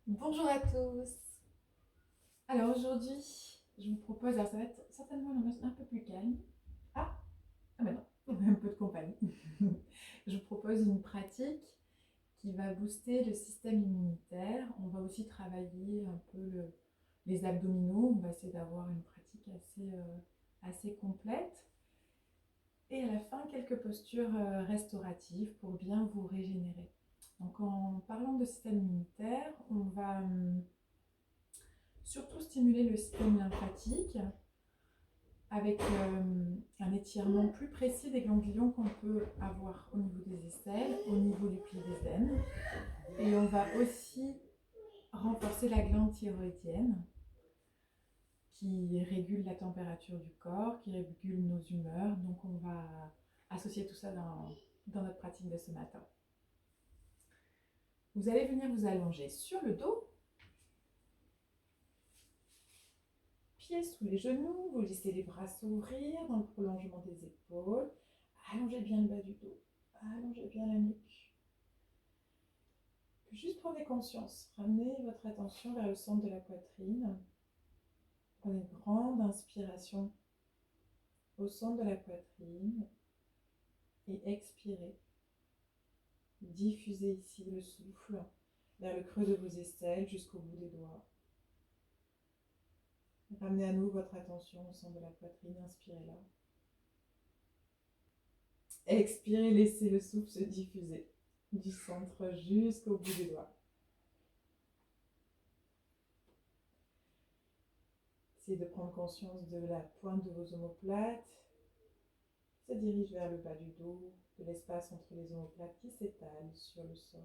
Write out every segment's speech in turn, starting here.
Bonjour à tous. Alors aujourd'hui, je vous propose, alors ça va être certainement un ambiance un peu plus calme. Ah, ah ben non, un peu de compagnie. Je vous propose une pratique qui va booster le système immunitaire. On va aussi travailler un peu les abdominaux. On va essayer d'avoir une pratique assez complète. Et à la fin, quelques postures restauratives pour bien vous régénérer. Donc en parlant de système immunitaire, on va surtout stimuler le système lymphatique avec un étirement plus précis des ganglions qu'on peut avoir au niveau des aisselles, au niveau du pli des aines. Et on va aussi renforcer la glande thyroïdienne qui régule la température du corps, qui régule nos humeurs. Donc on va associer tout ça dans notre pratique de ce matin. Vous allez venir vous allonger sur le dos, pieds sous les genoux, vous laissez les bras s'ouvrir dans le prolongement des épaules. Allongez bien le bas du dos, allongez bien la nuque. Puis juste prenez conscience, ramenez votre attention vers le centre de la poitrine. Prenez une grande inspiration au centre de la poitrine et expirez. Diffusez ici le souffle vers le creux de vos aisselles jusqu'au bout des doigts. Ramenez à nouveau votre attention au centre de la poitrine, inspirez là. Expirez, laissez le souffle se diffuser du centre jusqu'au bout des doigts. Essayez de prendre conscience de la pointe de vos omoplates. Se dirige vers le bas du dos, de l'espace entre les omoplates qui s'étale sur le sol.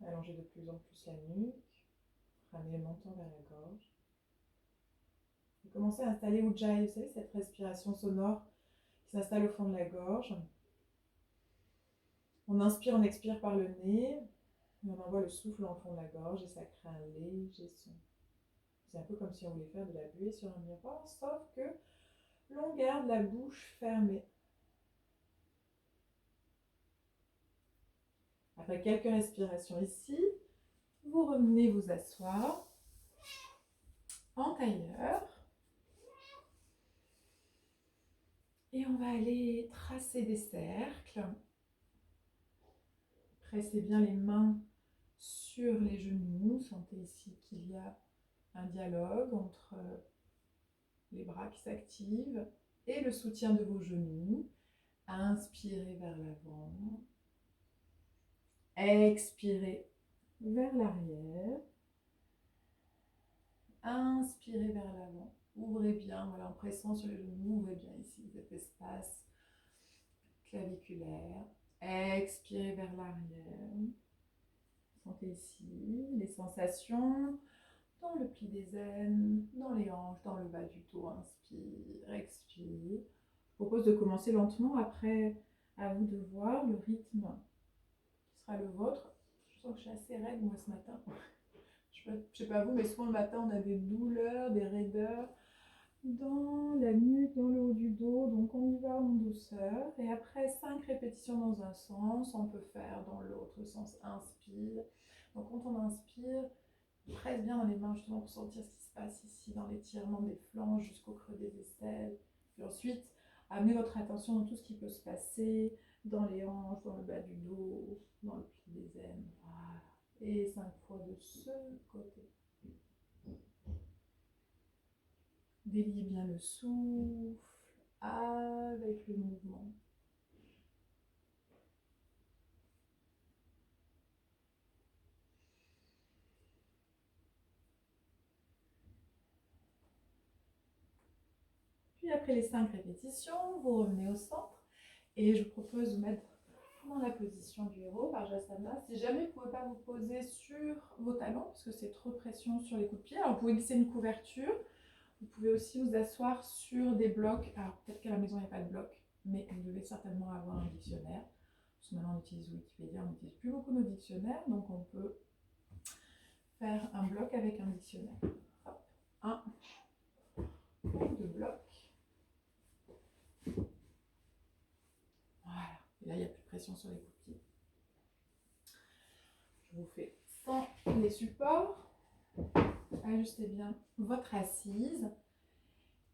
Allongez de plus en plus la nuque. Ramenez le menton vers la gorge. Et commencez à installer Ujjayi, vous savez, cette respiration sonore qui s'installe au fond de la gorge. On inspire, on expire par le nez. Et on envoie le souffle en fond de la gorge et ça crée un léger son. C'est un peu comme si on voulait faire de la buée sur un miroir, sauf que l'on garde la bouche fermée. Après quelques respirations ici, vous revenez vous asseoir en tailleur. Et on va aller tracer des cercles. Pressez bien les mains sur les genoux. Sentez ici qu'il y a un dialogue entre les bras qui s'activent et le soutien de vos genoux. Inspirez vers l'avant. Expirez vers l'arrière. Inspirez vers l'avant. Ouvrez bien, voilà, en pressant sur les genoux, ouvrez bien ici cet espace claviculaire. Expirez vers l'arrière. Sentez ici les sensations dans le pli des aines, dans les hanches, dans le bas du dos. Inspire, expire. Je propose de commencer lentement. Après, à vous de voir le rythme qui sera le vôtre. Je sens que je suis assez raide moi ce matin. Je ne sais pas vous, mais souvent le matin on a des douleurs, des raideurs dans la nuque, dans le haut du dos. Donc on y va en douceur. Et après 5 répétitions dans un sens, on peut faire dans l'autre sens. Inspire. Donc quand on inspire, presse bien dans les mains justement pour sentir ce qui se passe ici dans l'étirement des flancs jusqu'au creux des aisselles. Puis ensuite, amenez votre attention dans tout ce qui peut se passer dans les hanches, dans le bas du dos, dans le pli des aines. Voilà. Et 5 fois de ce côté. Déliez bien le souffle avec le mouvement. Puis après les 5 répétitions, vous revenez au centre et je vous propose de vous mettre dans la position du héros, Vajrasana. Si jamais vous ne pouvez pas vous poser sur vos talons, parce que c'est trop de pression sur les coups de pied, alors vous pouvez glisser une couverture. Vous pouvez aussi vous asseoir sur des blocs. Alors peut-être qu'à la maison il n'y a pas de bloc, mais vous devez certainement avoir un dictionnaire. Parce que maintenant on utilise Wikipédia, on n'utilise plus beaucoup nos dictionnaires, donc on peut faire un bloc avec un dictionnaire. Hop, un ou deux blocs. Voilà, et là il n'y a plus de pression sur les coups de pied. vous fais sans les supports. Ajustez bien votre assise.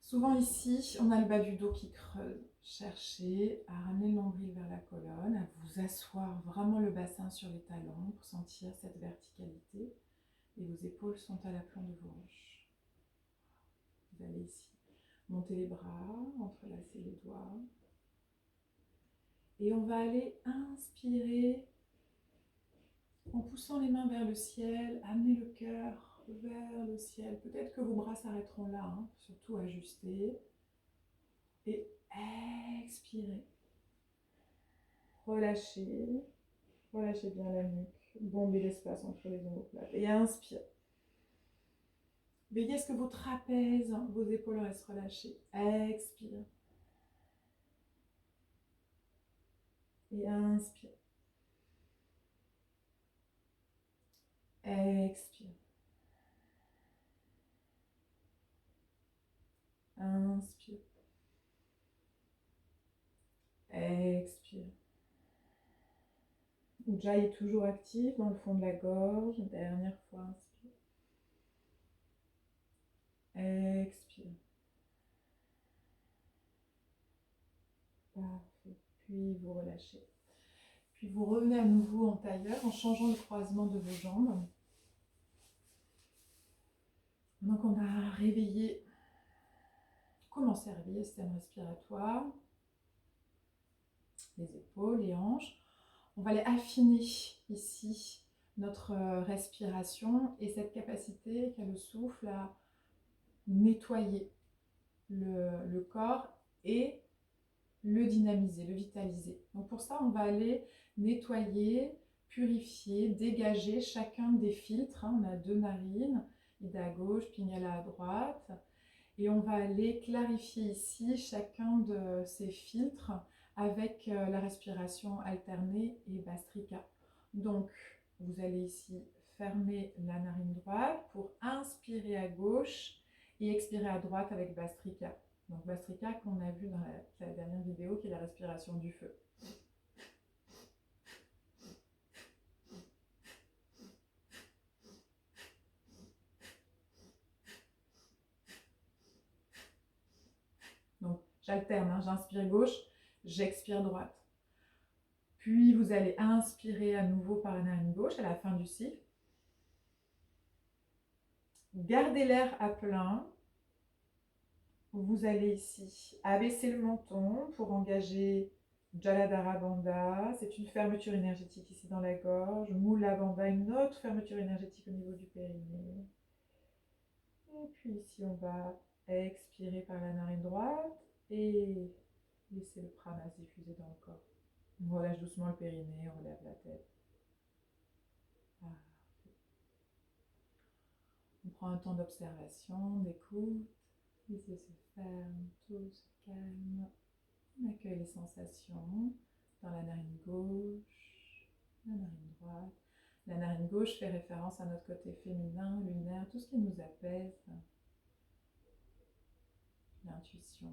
Souvent ici, on a le bas du dos qui creuse. Cherchez à ramener le nombril vers la colonne, à vous asseoir vraiment le bassin sur les talons pour sentir cette verticalité. Et vos épaules sont à l'aplomb de vos hanches. Vous allez ici monter les bras, entrelacer les doigts. Et on va aller inspirer en poussant les mains vers le ciel, amener le cœur vers le ciel. Peut-être que vos bras s'arrêteront là, hein, surtout ajustés. Et expirez. Relâchez. Relâchez bien la nuque. Bombez l'espace entre les omoplates. Et inspire. Veillez à ce que vos trapèzes, vos épaules restent relâchées. Expire. Et inspire. Expire. Inspire. Expire. Ujjayi est toujours actif dans le fond de la gorge. Dernière fois, inspire. Expire. Parfait. Puis vous relâchez. Puis vous revenez à nouveau en tailleur en changeant le croisement de vos jambes. Donc on a réveillé, commencé à réveiller le système respiratoire, les épaules, les hanches. On va aller affiner ici notre respiration et cette capacité qu'a le souffle à nettoyer le corps et le dynamiser, le vitaliser. Donc pour ça, on va aller nettoyer, purifier, dégager chacun des filtres. On a 2 narines, Ida à gauche, Pingala à droite. Et on va aller clarifier ici chacun de ces filtres avec la respiration alternée et Bastrika. Donc, vous allez ici fermer la narine droite pour inspirer à gauche et expirer à droite avec Bastrika. Donc Bastrika qu'on a vu dans la dernière vidéo qui est la respiration du feu. Donc j'alterne, hein, j'inspire gauche, j'expire droite. Puis vous allez inspirer à nouveau par la narine gauche à la fin du cycle. Gardez l'air à plein. Vous allez ici abaisser le menton pour engager Jaladhara Bandha. C'est une fermeture énergétique ici dans la gorge. Mula Bandha, une autre fermeture énergétique au niveau du périnée. Et puis ici, on va expirer par la narine droite et laisser le prana se diffuser dans le corps. On relâche doucement le périnée, on relève la tête. On prend un temps d'observation, d'écoute. Les yeux se ferment, tout se calme. On accueille les sensations dans la narine gauche, la narine droite. La narine gauche fait référence à notre côté féminin, lunaire, tout ce qui nous apaise. L'intuition.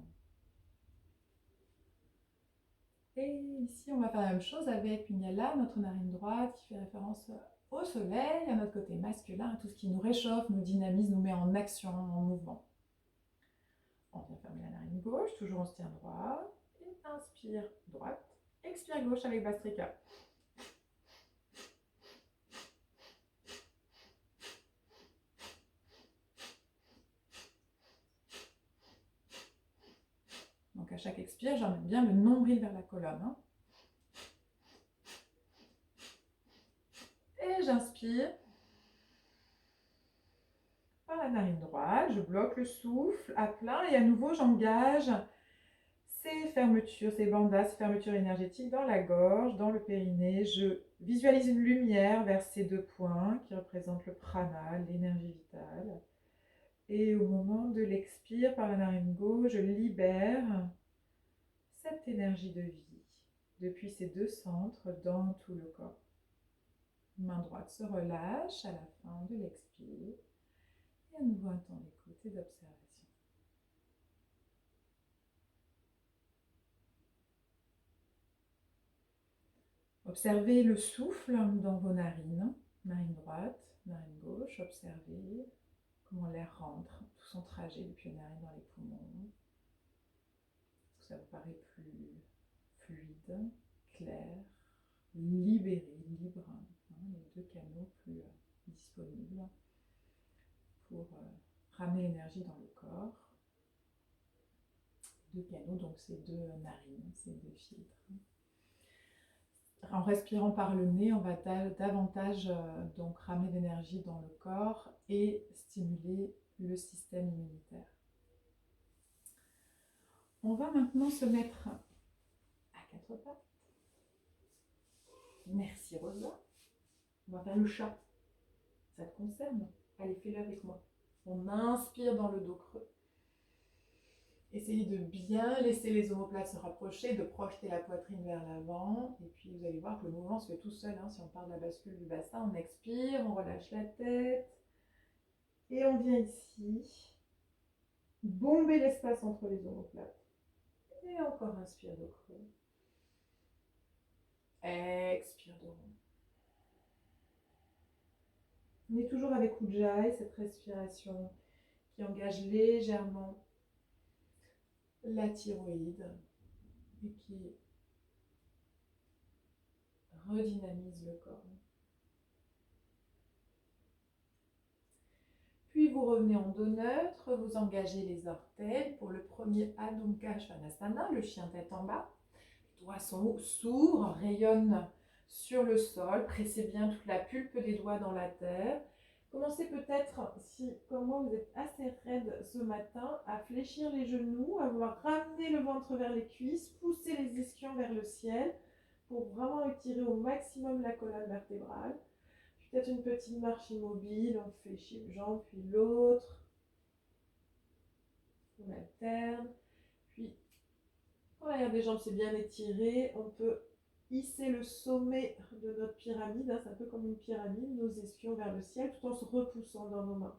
Et ici, on va faire la même chose avec Pingala, notre narine droite qui fait référence au soleil, à notre côté masculin, à tout ce qui nous réchauffe, nous dynamise, nous met en action, en mouvement. On vient fermer la narine gauche, toujours on se tient droit. Et inspire droite, expire gauche avec Bastrika. Donc à chaque expire, j'emmène bien le nombril vers la colonne. Hein. Et j'inspire par la narine droite, je bloque le souffle à plein et à nouveau j'engage ces fermetures, ces bandas, ces fermetures énergétiques dans la gorge, dans le périnée. Je visualise une lumière vers ces 2 points qui représentent le prana, l'énergie vitale. Et au moment de l'expire par la narine gauche, je libère cette énergie de vie depuis ces 2 centres dans tout le corps. Main droite se relâche à la fin de l'expire. Et à nouveau un temps d'écoute et d'observation. Observez le souffle dans vos narines. Narine droite, narine gauche, observez comment l'air rentre, tout son trajet depuis les narines dans les poumons. Est-ce que ça vous paraît plus fluide, clair, libéré, libre, hein, les deux canaux plus disponibles pour ramener l'énergie dans le corps. Deux canaux, donc c'est deux narines, c'est deux filtres. En respirant par le nez, on va davantage donc ramener l'énergie dans le corps et stimuler le système immunitaire. On va maintenant se mettre à quatre pattes. Merci Rosa. On va faire le chat. Ça te concerne? Allez, fais-le avec moi. On inspire dans le dos creux. Essayez de bien laisser les omoplates se rapprocher, de projeter la poitrine vers l'avant. Et puis vous allez voir que le mouvement se fait tout seul. Si on part de la bascule du bassin, on expire, on relâche la tête. Et on vient ici, bomber l'espace entre les omoplates. Et encore inspire de creux. Expire de rond. On est toujours avec Ujjayi, cette respiration qui engage légèrement la thyroïde et qui redynamise le corps. Puis vous revenez en dos neutre, vous engagez les orteils pour le premier Adho Mukha Svanasana, le chien tête en bas. Les doigts s'ouvrent, rayonnent sur le sol, pressez bien toute la pulpe des doigts dans la terre. Commencez peut-être, si comme moi vous êtes assez raide ce matin, à fléchir les genoux, à vouloir ramener le ventre vers les cuisses, pousser les ischions vers le ciel pour vraiment étirer au maximum la colonne vertébrale. Peut-être une petite marche immobile, on fléchit une jambe puis l'autre. On alterne. Puis, quand l'arrière des jambes s'est bien étiré, on peut hisser le sommet de notre pyramide. C'est un peu comme une pyramide, nos ischions vers le ciel, tout en se repoussant dans nos mains.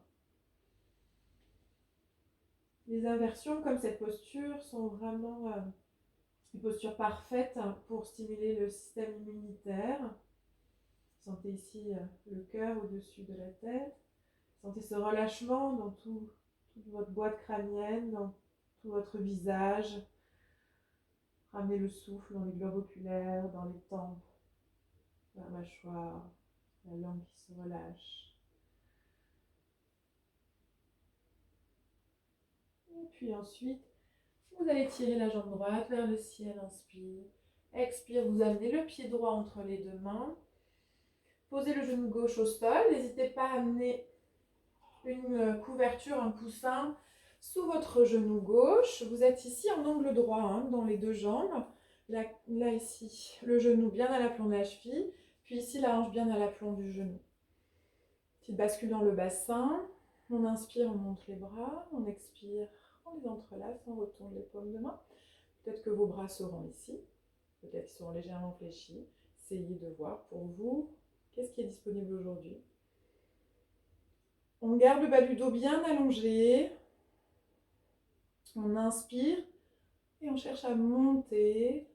Les inversions, comme cette posture, sont vraiment une posture parfaite pour stimuler le système immunitaire. Sentez ici le cœur au-dessus de la tête. Sentez ce relâchement dans toute votre boîte crânienne, dans tout votre visage. Ramenez le souffle dans les globes oculaires, dans les tempes, la mâchoire, la langue qui se relâche. Et puis ensuite, vous allez tirer la jambe droite vers le ciel, inspire. Expire, vous amenez le pied droit entre les deux mains. Posez le genou gauche au sol. N'hésitez pas à amener une couverture, un coussin sous votre genou gauche. Vous êtes ici en angle droit dans les deux jambes. Là ici, le genou bien à l'aplomb de la cheville. Puis ici, la hanche bien à l'aplomb du genou. Petite bascule dans le bassin. On inspire, on monte les bras. On expire, on les entrelace, on retourne les paumes de main. Peut-être que vos bras seront ici. Peut-être qu'ils seront légèrement fléchis. Essayez de voir pour vous qu'est-ce qui est disponible aujourd'hui. On garde le bas du dos bien allongé. On inspire et on cherche à monter.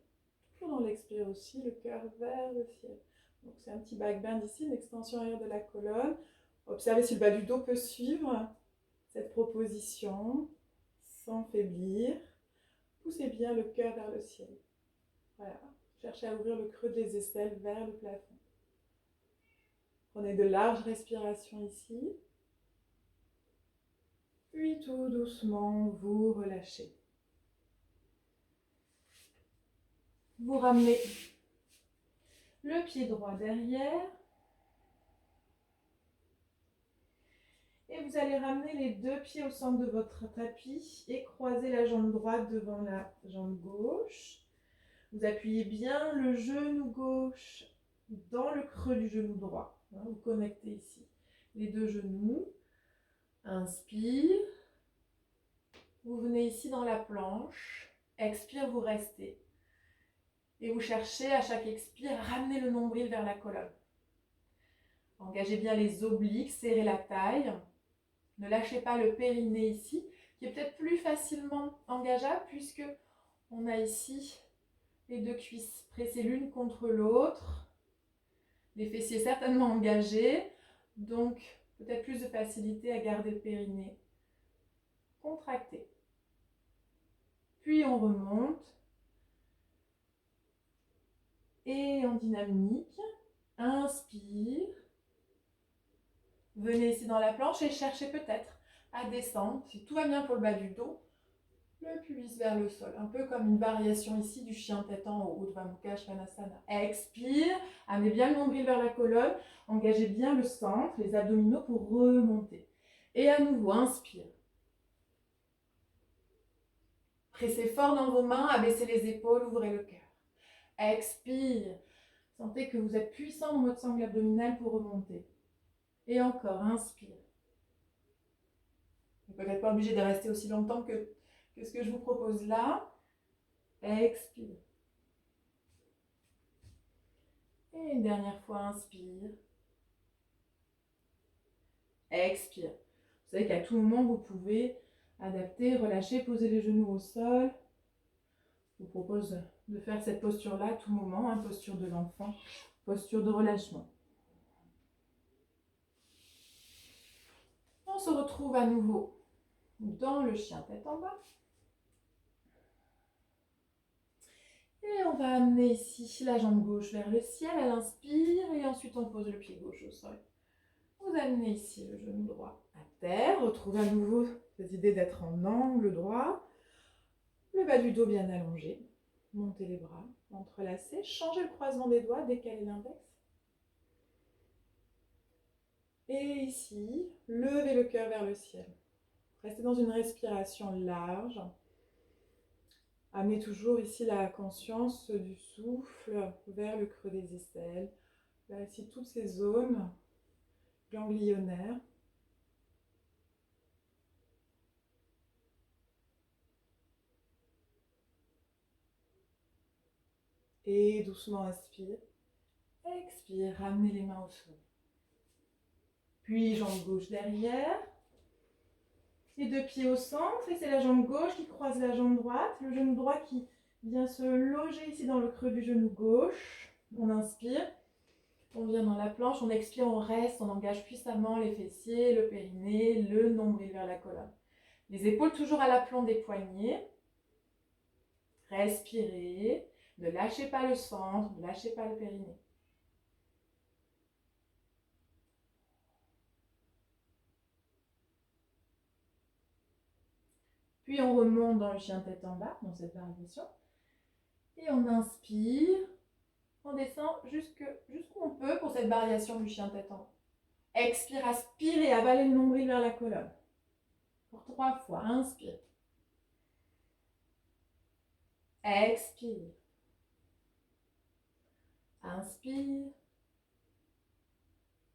Toujours dans l'expire aussi, le cœur vers le ciel. Donc c'est un petit back bend ici, une extension arrière de la colonne. Observez si le bas du dos peut suivre cette proposition sans faiblir. Poussez bien le cœur vers le ciel. Voilà. Cherchez à ouvrir le creux des aisselles vers le plafond. Prenez de larges respirations ici. Puis tout doucement, vous relâchez. Vous ramenez le pied droit derrière. Et vous allez ramener les deux pieds au centre de votre tapis et croiser la jambe droite devant la jambe gauche. Vous appuyez bien le genou gauche dans le creux du genou droit. Vous connectez ici les deux genoux. Inspire. Vous venez ici dans la planche. Expire, vous restez. Et vous cherchez à chaque expire à ramener le nombril vers la colonne. Engagez bien les obliques, serrez la taille. Ne lâchez pas le périnée ici, qui est peut-être plus facilement engageable puisque on a ici les deux cuisses pressées l'une contre l'autre. Les fessiers certainement engagés, donc peut-être plus de facilité à garder le périnée contracté. Puis on remonte. Et en dynamique, inspire. Venez ici dans la planche et cherchez peut-être à descendre, si tout va bien pour le bas du dos, le pubis vers le sol. Un peu comme une variation ici du chien tête en haut, Urdhva Mukha Svanasana. Expire, amenez bien le nombril vers la colonne, engagez bien le centre, les abdominaux pour remonter. Et à nouveau, inspire. Pressez fort dans vos mains, abaissez les épaules, ouvrez le cœur. Expire. Sentez que vous êtes puissant dans votre sangle abdominale pour remonter. Et encore, inspire. Vous n'êtes peut-être pas obligé de rester aussi longtemps que ce que je vous propose là. Expire. Et une dernière fois, inspire. Expire. Vous savez qu'à tout moment, vous pouvez adapter, relâcher, poser les genoux au sol. Je vous propose de faire cette posture-là à tout moment, hein, posture de l'enfant, posture de relâchement. On se retrouve à nouveau dans le chien tête en bas. Et on va amener ici la jambe gauche vers le ciel à l'inspire et ensuite on pose le pied gauche au sol. Vous amenez ici le genou droit à terre. Retrouvez à nouveau cette idée d'être en angle droit. Le bas du dos bien allongé. Montez les bras, entrelacez. Changez le croisement des doigts, décalez l'index. Et ici, levez le cœur vers le ciel. Restez dans une respiration large. Amenez toujours ici la conscience du souffle vers le creux des aisselles. Là, ici, toutes ces zones ganglionnaires. Et doucement inspire. Expire, ramenez les mains au sol. Puis jambe gauche derrière. Les deux pieds au centre. Et c'est la jambe gauche qui croise la jambe droite. Le genou droit qui vient se loger ici dans le creux du genou gauche. On inspire. On vient dans la planche. On expire, on reste. On engage puissamment les fessiers, le périnée, le nombril vers la colonne. Les épaules toujours à l'aplomb des poignets. Respirez. Ne lâchez pas le centre. Ne lâchez pas le périnée. Puis on remonte dans le chien tête en bas, dans cette variation. Et on inspire. On descend jusqu'où on peut pour cette variation du chien tête en haut. Expire, aspirez, avalez le nombril vers la colonne. Pour 3 fois, inspire. Expire. Inspire.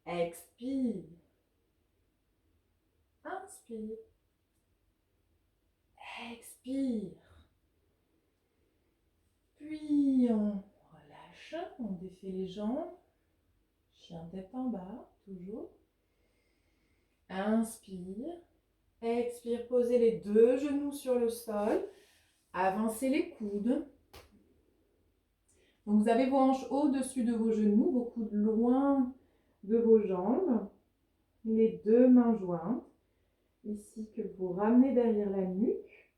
Expire. Inspire. Expire. Puis on relâche, on défait les jambes. Chien tête en bas, toujours. Inspire. Expire, posez les deux genoux sur le sol. Avancez les coudes. Donc vous avez vos hanches au-dessus de vos genoux, vos coudes loin de vos jambes. Les deux mains jointes. Ici que vous ramenez derrière la nuque.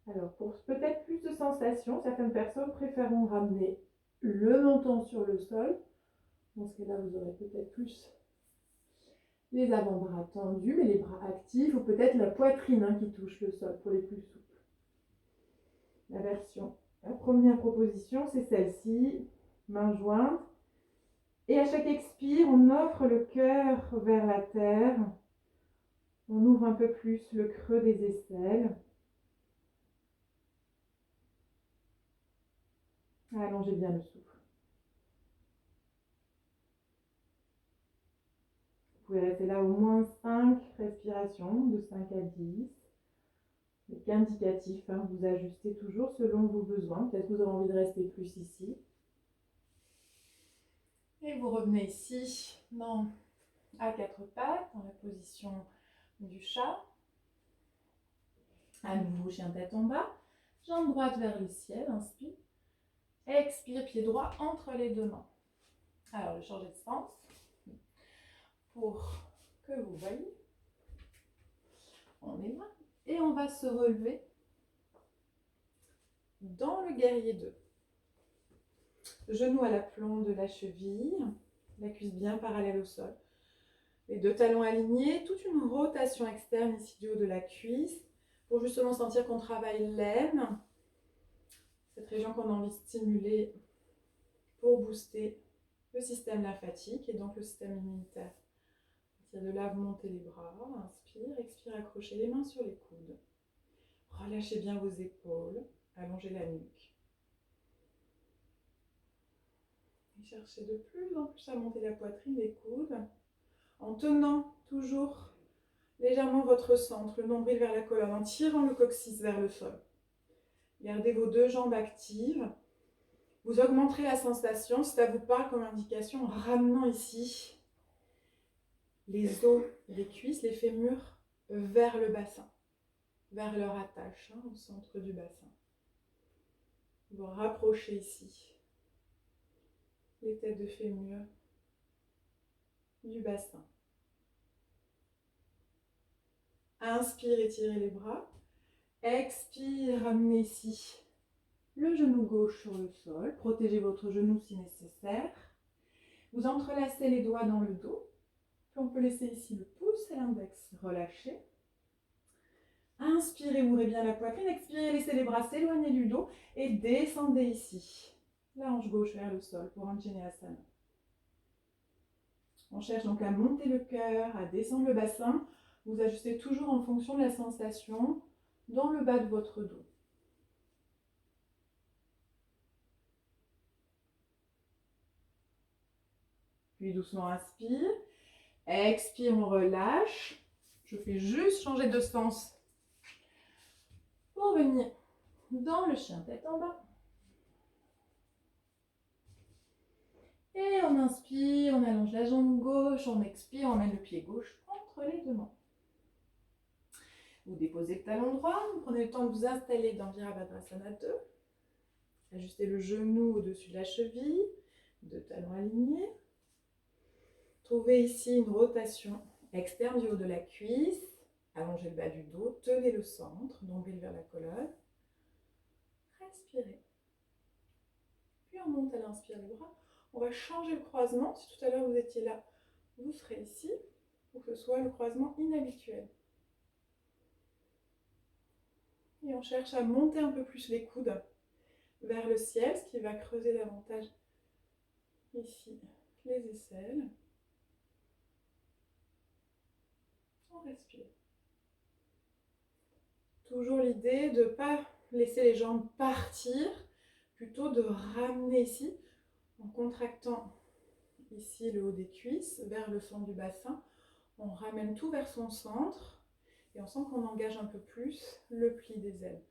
Alors pour peut-être plus de sensations, certaines personnes préféreront ramener le menton sur le sol. Dans ce cas-là, vous aurez peut-être plus les avant-bras tendus, mais les bras actifs, ou peut-être la poitrine qui touche le sol pour les plus souples. La première proposition, c'est celle-ci, main jointe. Et à chaque expire, on offre le cœur vers la terre. On ouvre un peu plus le creux des aisselles. Allongez bien le souffle. Vous pouvez rester là au moins 5 respirations, de 5 à 10. C'est indicatif, vous ajustez toujours selon vos besoins. Peut-être que vous avez envie de rester plus ici. Et vous revenez ici, à 4 pattes, dans la position du chat. À nouveau, chien tête en bas. Jambe droite vers le ciel, inspire. Expire, pied droit entre les deux mains. Alors, je vais changer de sens pour que vous voyez. On est là. Et on va se relever dans le guerrier 2. Genou à l'aplomb de la cheville, la cuisse bien parallèle au sol. Les deux talons alignés, toute une rotation externe ici du haut de la cuisse pour justement sentir qu'on travaille l'aine, cette région qu'on a envie de stimuler pour booster le système lymphatique et donc le système immunitaire. À partir de là, vous montez les bras, inspire, expire, accrochez les mains sur les coudes. Relâchez bien vos épaules, allongez la nuque. Et cherchez de plus en plus à monter la poitrine, les coudes, en tenant toujours légèrement votre centre, le nombril vers la colonne, en tirant le coccyx vers le sol. Gardez vos deux jambes actives. Vous augmenterez la sensation, si ça vous parle comme indication, en ramenant ici les os des cuisses, les fémurs, vers le bassin, vers leur attache, au centre du bassin. Vous rapprochez ici les têtes de fémur du bassin. Inspire, étirez les bras. Expire, ramenez ici le genou gauche sur le sol. Protégez votre genou si nécessaire. Vous entrelacez les doigts dans le dos. Puis on peut laisser ici le pouce et l'index relâchés. Inspirez, ouvrez bien la poitrine. Expirez, laissez les bras s'éloigner du dos. Et descendez ici. La hanche gauche vers le sol pour Anjaneyasana. On cherche donc à monter le cœur, à descendre le bassin. Vous ajustez toujours en fonction de la sensation dans le bas de votre dos. Puis doucement inspire. Expire, on relâche. Je fais juste changer de sens pour venir dans le chien tête en bas. Et on inspire, on allonge la jambe gauche, on expire, on met le pied gauche entre les deux mains. Vous déposez le talon droit, vous prenez le temps de vous installer dans Virabhadrasana 2. Ajustez le genou au-dessus de la cheville, deux talons alignés. Trouvez ici une rotation externe du haut de la cuisse. Allongez le bas du dos, tenez le centre, nombril vers la colonne. Respirez. Puis on monte à l'inspire les bras. On va changer le croisement. Si tout à l'heure vous étiez là, vous serez ici pour que ce soit le croisement inhabituel. Et on cherche à monter un peu plus les coudes vers le ciel, ce qui va creuser davantage ici les aisselles. On respire. Toujours l'idée de ne pas laisser les jambes partir, plutôt de ramener ici, en contractant ici le haut des cuisses vers le fond du bassin. On ramène tout vers son centre et on sent qu'on engage un peu plus le pli des ailes.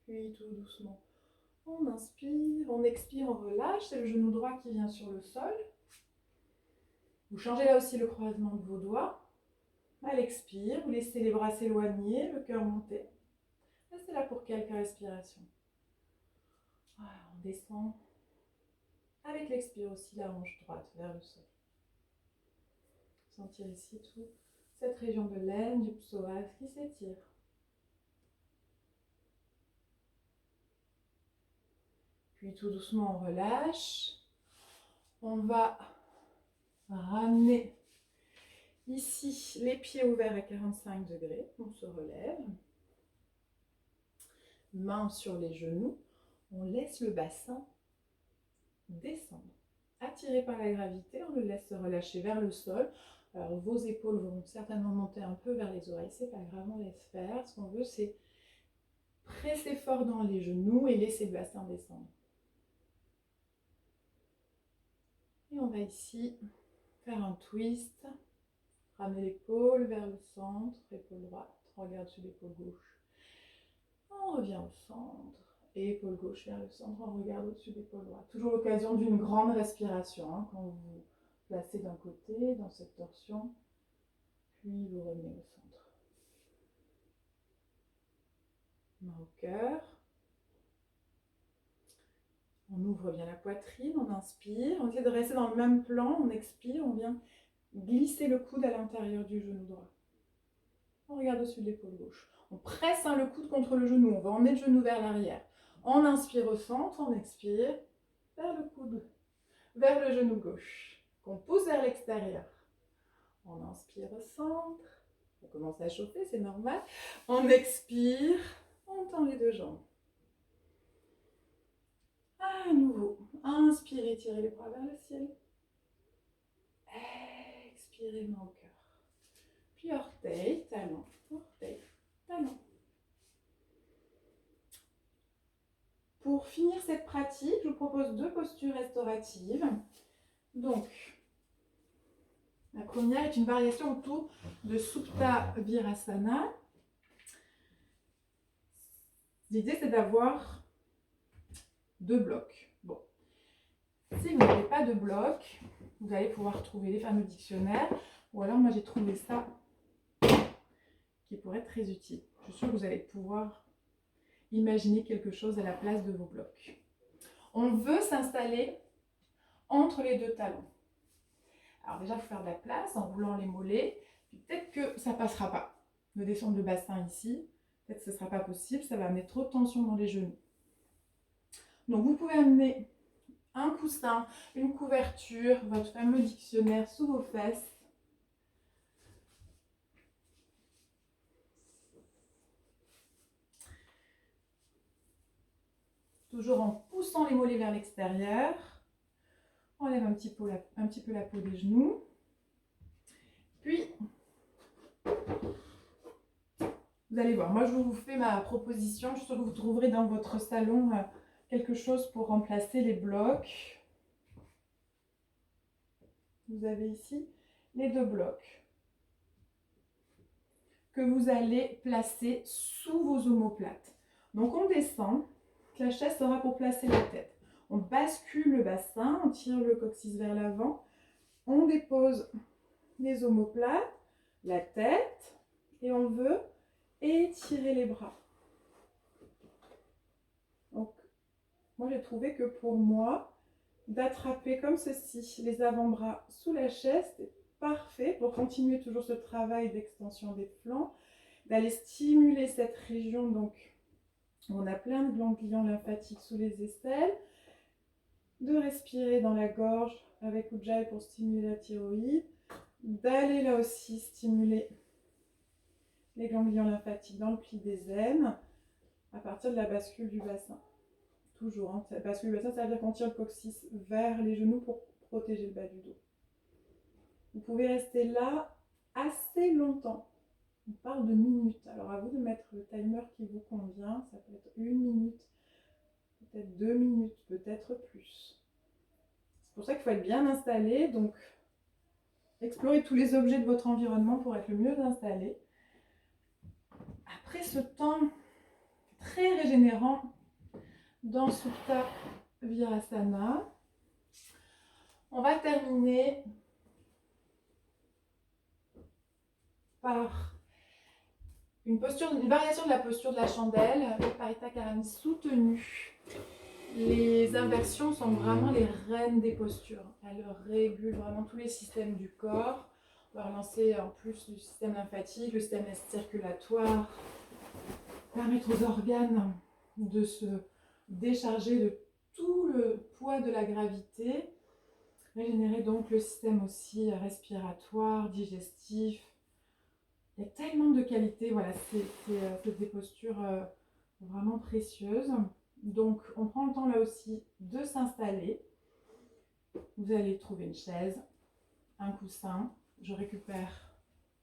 Puis tout doucement, on inspire, on expire, on relâche. C'est le genou droit qui vient sur le sol. Vous changez là aussi le croisement de vos doigts. À l'expire, vous laissez les bras s'éloigner, le cœur monter. Restez là pour quelques respirations. Voilà, on descend. Avec l'expire aussi, la hanche droite vers le sol. Sentir ici toute cette région de l'aine, du psoas qui s'étire. Puis tout doucement, on relâche. On va ramener ici les pieds ouverts à 45 degrés. On se relève. Mains sur les genoux. On laisse le bassin descendre. Attiré par la gravité, on le laisse se relâcher vers le sol. Alors vos épaules vont certainement monter un peu vers les oreilles, c'est pas grave, on laisse faire. Ce qu'on veut, c'est presser fort dans les genoux et laisser le bassin descendre. Et on va ici faire un twist. Ramener l'épaule vers le centre, épaule droite, regarde sur l'épaule gauche. On revient au centre. Et épaule gauche vers le centre, on regarde au-dessus de l'épaule droite. Toujours l'occasion d'une grande respiration quand vous vous placez d'un côté dans cette torsion, puis vous revenez au centre. Main au cœur. On ouvre bien la poitrine, on inspire, on essaie de rester dans le même plan, on expire, on vient glisser le coude à l'intérieur du genou droit. On regarde au-dessus de l'épaule gauche. On presse le coude contre le genou, on va emmener le genou vers l'arrière. On inspire au centre, on expire, vers le coude, vers le genou gauche, qu'on pousse vers l'extérieur. On inspire au centre, on commence à chauffer, c'est normal. On expire, on tend les deux jambes. À nouveau, inspirez, tirez les bras vers le ciel. Expirez, main au cœur. Puis orteil, talon, orteil, talon. Pour finir cette pratique, je vous propose 2 postures restauratives. Donc, la première est une variation autour de Supta Virasana. L'idée, c'est d'avoir 2 blocs. Bon, si vous n'avez pas de bloc, vous allez pouvoir trouver les fameux dictionnaires, ou alors moi j'ai trouvé ça qui pourrait être très utile. Je suis sûre que vous allez pouvoir imaginer quelque chose à la place de vos blocs. On veut s'installer entre les 2 talons. Alors déjà, il faut faire de la place en roulant les mollets. Peut-être que ça ne passera pas de descendre le bassin ici. Peut-être que ce ne sera pas possible, ça va amener trop de tension dans les genoux. Donc vous pouvez amener un coussin, une couverture, votre fameux dictionnaire sous vos fesses. Toujours en poussant les mollets vers l'extérieur. On lève un petit peu la peau des genoux. Puis, vous allez voir, moi je vous fais ma proposition. Je suis sûre que vous trouverez dans votre salon quelque chose pour remplacer les blocs. Vous avez ici les 2 blocs que vous allez placer sous vos omoplates. Donc on descend, la chaise sera pour placer la tête. On bascule le bassin, on tire le coccyx vers l'avant, on dépose les omoplates, la tête, et on veut étirer les bras. Donc, moi j'ai trouvé que pour moi, d'attraper comme ceci les avant-bras sous la chaise, c'est parfait pour continuer toujours ce travail d'extension des flancs, d'aller stimuler cette région, donc on a plein de ganglions lymphatiques sous les aisselles, de respirer dans la gorge avec Ujjayi pour stimuler la thyroïde, d'aller là aussi stimuler les ganglions lymphatiques dans le pli des aines à partir de la bascule du bassin. Toujours, hein, cette bascule du bassin, ça veut dire qu'on tire le coccyx vers les genoux pour protéger le bas du dos. Vous pouvez rester là assez longtemps. On parle de minutes. Alors à vous de mettre le timer qui vous convient. Ça peut être 1 minute, peut-être 2 minutes, peut-être plus. C'est pour ça qu'il faut être bien installé. Donc, explorez tous les objets de votre environnement pour être le mieux installé. Après ce temps très régénérant dans Supta Virasana, on va terminer par une variation de la posture de la chandelle, le Parita Karani soutenu. Les inversions sont vraiment les reines des postures. Elles régulent vraiment tous les systèmes du corps. On va relancer en plus du système lymphatique, le système circulatoire, permettre aux organes de se décharger de tout le poids de la gravité, régénérer donc le système aussi respiratoire, digestif. Il y a tellement de qualités, voilà, c'est des postures vraiment précieuses. Donc on prend le temps là aussi de s'installer. Vous allez trouver une chaise, un coussin. Je récupère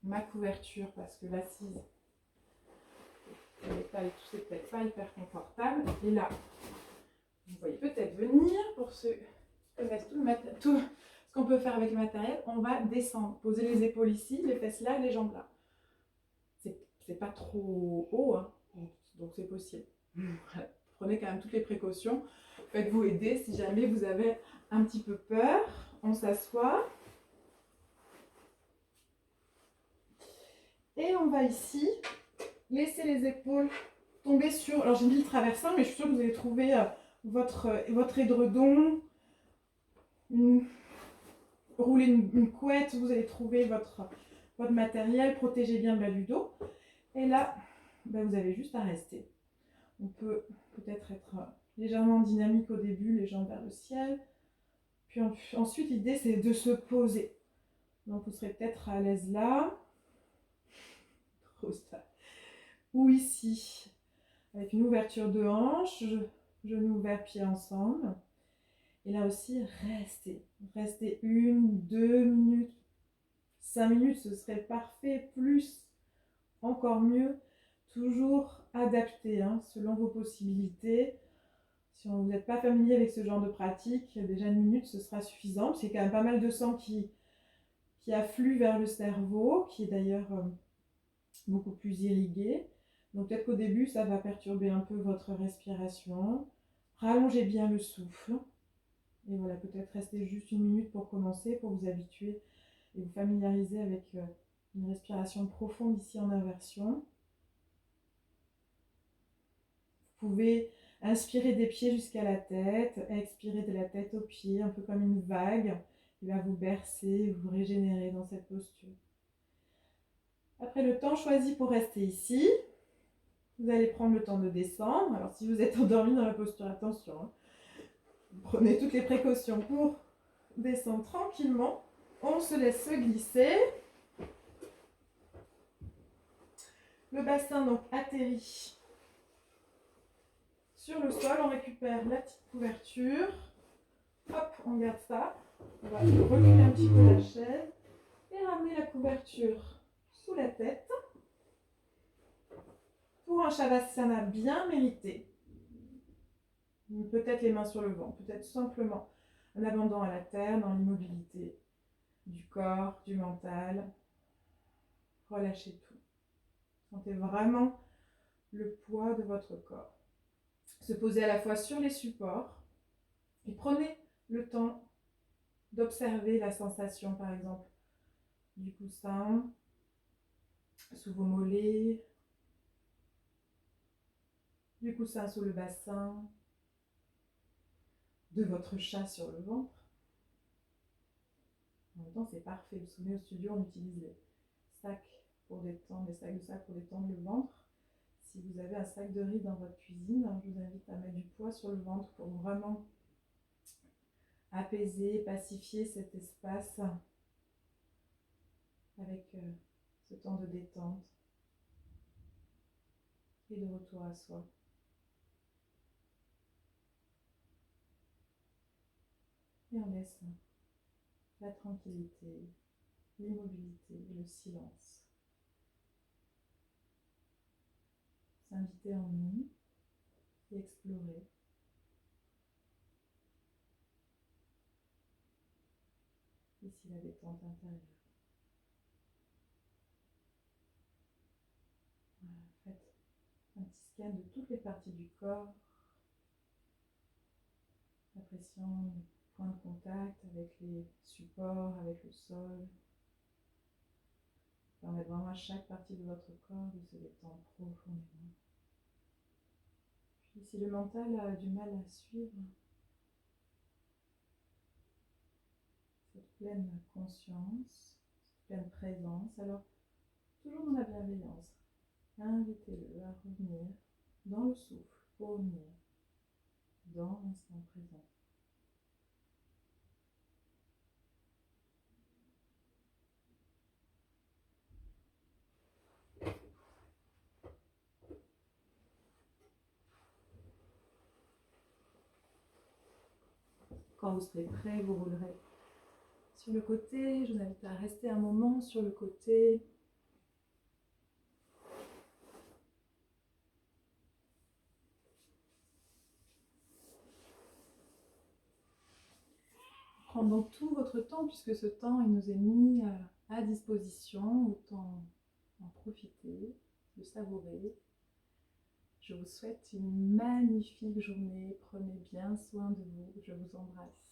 ma couverture parce que l'assise, c'est peut-être pas hyper confortable. Et là, vous voyez peut-être venir, pour ceux qui connaissent tout ce qu'on peut faire avec le matériel, on va descendre, poser les épaules ici, les fesses là, les jambes là. C'est pas trop haut, hein, donc c'est possible. Voilà. Prenez quand même toutes les précautions. Faites-vous aider si jamais vous avez un petit peu peur. On s'assoit. Et on va ici laisser les épaules tomber sur... Alors j'ai mis le traversin, mais je suis sûre que vous allez trouver votre édredon, roulez une couette, vous allez trouver votre matériel, protégez bien le bas du dos. Et là, ben vous avez juste à rester. On peut peut-être être légèrement dynamique au début, les jambes vers le ciel. Puis ensuite, l'idée, c'est de se poser. Donc, vous serez peut-être à l'aise là. Ou ici, avec une ouverture de hanche, genoux ouverts, pieds ensemble. Et là aussi, restez. Restez 1, 2 minutes. 5 minutes, ce serait parfait. Plus, encore mieux. Toujours adapté, selon vos possibilités. Si vous n'êtes pas familier avec ce genre de pratique, déjà 1 minute, ce sera suffisant. C'est quand même pas mal de sang qui afflue vers le cerveau, qui est d'ailleurs beaucoup plus irrigué. Donc peut-être qu'au début, ça va perturber un peu votre respiration. Rallongez bien le souffle. Et voilà, peut-être rester juste 1 minute pour commencer, pour vous habituer et vous familiariser avec une respiration profonde ici en inversion. Vous pouvez inspirer des pieds jusqu'à la tête, expirer de la tête aux pieds, un peu comme une vague qui va vous bercer, vous régénérer dans cette posture. Après le temps choisi pour rester ici, vous allez prendre le temps de descendre. Alors si vous êtes endormi dans la posture, attention, prenez toutes les précautions pour descendre tranquillement. On se laisse se glisser. Le bassin donc atterrit sur le sol, on récupère la petite couverture. Hop, on garde ça. On va reculer un petit peu la chaise et ramener la couverture sous la tête pour un Shavasana bien mérité. Peut-être les mains sur le ventre, peut-être simplement un abandon à la terre dans l'immobilité du corps, du mental. Relâchez tout. Sentez vraiment le poids de votre corps. Se poser à la fois sur les supports et prenez le temps d'observer la sensation, par exemple, du coussin sous vos mollets, du coussin sous le bassin, de votre chat sur le ventre. En même temps, c'est parfait. Vous vous souvenez, au studio, on utilise les sacs pour détendre, les sacs de sac pour détendre le ventre. Si vous avez un sac de riz dans votre cuisine, je vous invite à mettre du poids sur le ventre pour vraiment apaiser, pacifier cet espace avec ce temps de détente et de retour à soi. Et on laisse la tranquillité, l'immobilité et le silence s'inviter en nous et explorer. Ici la détente intérieure. Voilà, faites un petit scan de toutes les parties du corps, appréciant les points de contact avec les supports, avec le sol. Permettre vraiment à chaque partie de votre corps de se détendre profondément. Puis si le mental a du mal à suivre cette pleine conscience, cette pleine présence, alors toujours dans la bienveillance, invitez-le à revenir dans le souffle, pour revenir dans l'instant présent. Quand vous serez prêt, vous roulerez sur le côté. Je vous invite à rester un moment sur le côté. Prendre donc tout votre temps, puisque ce temps il nous est mis à disposition. Autant en profiter, le savourer. Je vous souhaite une magnifique journée. Prenez bien soin de vous. Je vous embrasse.